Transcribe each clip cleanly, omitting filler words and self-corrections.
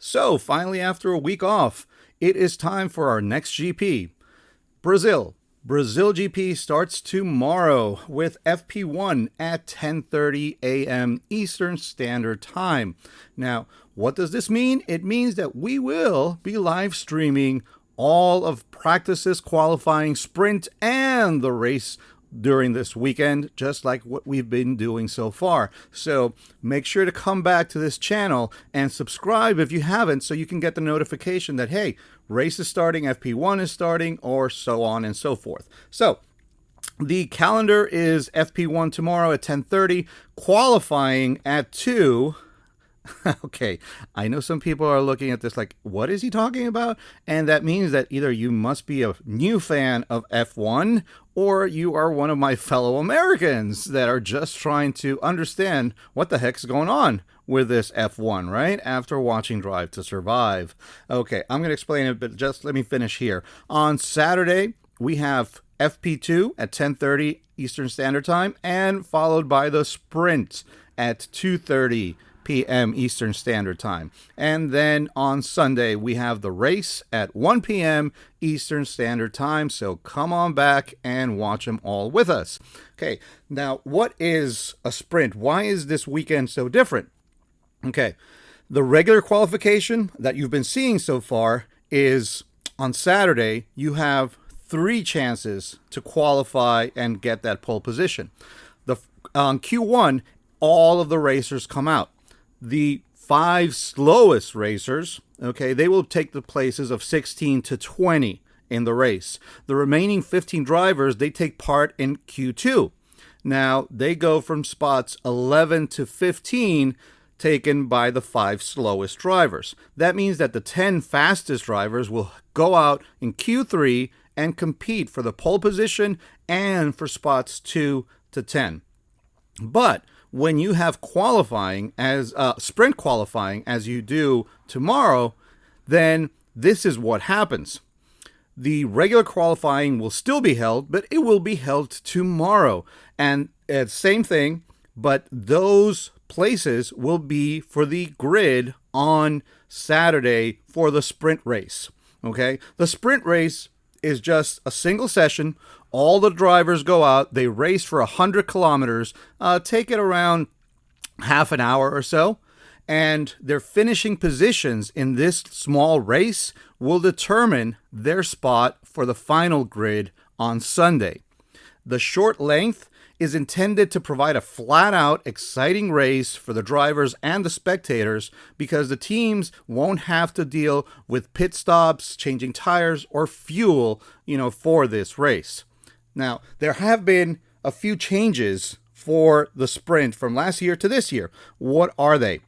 So, finally, after a week off, it is time for our next GP. Brazil. Brazil GP starts tomorrow with FP1 at 10:30 a.m. Eastern Standard Time. Now, what does this mean? It means that we will be live streaming all of practices, qualifying, sprint, and the race during this weekend, just like what we've been doing so far. So make sure to come back to this channel and subscribe if you haven't, so you can get the notification that, hey, race is starting, FP1 is starting, or so on and so forth. So the calendar is FP1 tomorrow at 10:30, qualifying at 2. Okay, I know some people are looking at this like, what is he talking about? And that means that either you must be a new fan of F1 or you are one of my fellow Americans that are just trying to understand what the heck's going on with this F1, right? After watching Drive to Survive. Okay, I'm going to explain it, but just let me finish here. On Saturday, we have FP2 at 10:30 Eastern Standard Time, and followed by the sprint at 2:30 p.m. Eastern Standard Time. And then on Sunday, we have the race at 1 p.m. Eastern Standard Time. So come on back and watch them all with us. Okay, now what is a sprint? Why is this weekend so different? Okay, the regular qualification that you've been seeing so far is on Saturday, you have 3 chances to qualify and get that pole position. On Q1, all of the racers come out. The 5 slowest racers, okay, they will take the places of 16 to 20 in the race. The remaining 15 drivers, they take part in Q2. Now, they go from spots 11 to 15, taken by the 5 slowest drivers. That means that the 10 fastest drivers will go out in Q3 and compete for the pole position and for spots 2 to 10. But when you have qualifying as sprint qualifying as you do tomorrow, then this is what happens. The regular qualifying will still be held, but it will be held tomorrow. And same thing, but those places will be for the grid on Saturday for the sprint race. Okay? The sprint race is just a single session. All the drivers go out, they race for 100 kilometers, take it around half an hour or so, and their finishing positions in this small race will determine their spot for the final grid on Sunday. The short length is intended to provide a flat-out, exciting race for the drivers and the spectators, because the teams won't have to deal with pit stops, changing tires, or fuel, for this race. Now, there have been a few changes for the sprint from last year to this year. What are they?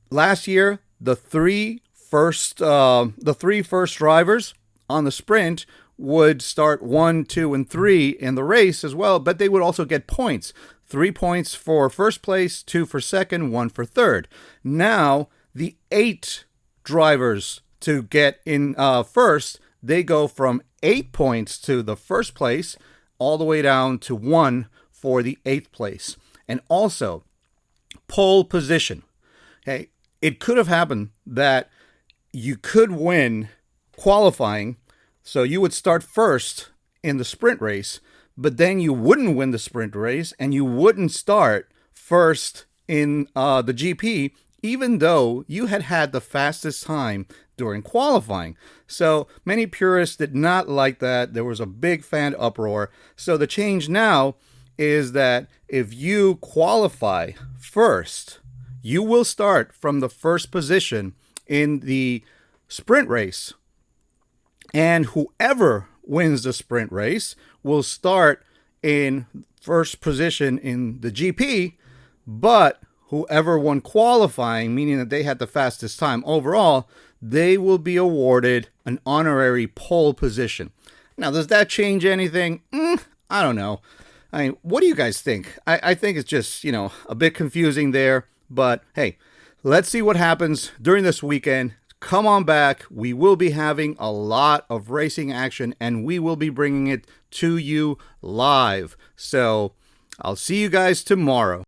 Last year, the three first drivers on the sprint would start 1, 2, and 3 in the race as well, but they would also get points. 3 points for first place, 2 for second, 1 for third. Now, the 8 drivers to get in first, they go from 8 points to the first place, all the way down to 1 for the 8th place. And also, pole position. Okay, it could have happened that you could win qualifying, so you would start first in the sprint race, but then you wouldn't win the sprint race and you wouldn't start first in the GP, even though you had the fastest time during qualifying. So many purists did not like that. There was a big fan uproar. So the change now is that if you qualify first, you will start from the first position in the sprint race. And whoever wins the sprint race will start in first position in the GP, but whoever won qualifying, meaning that they had the fastest time overall, they will be awarded an honorary pole position. Now, does that change anything? I don't know. I mean, what do you guys think? I think it's just, a bit confusing there. But hey, let's see what happens during this weekend. Come on back. We will be having a lot of racing action, and we will be bringing it to you live. So I'll see you guys tomorrow.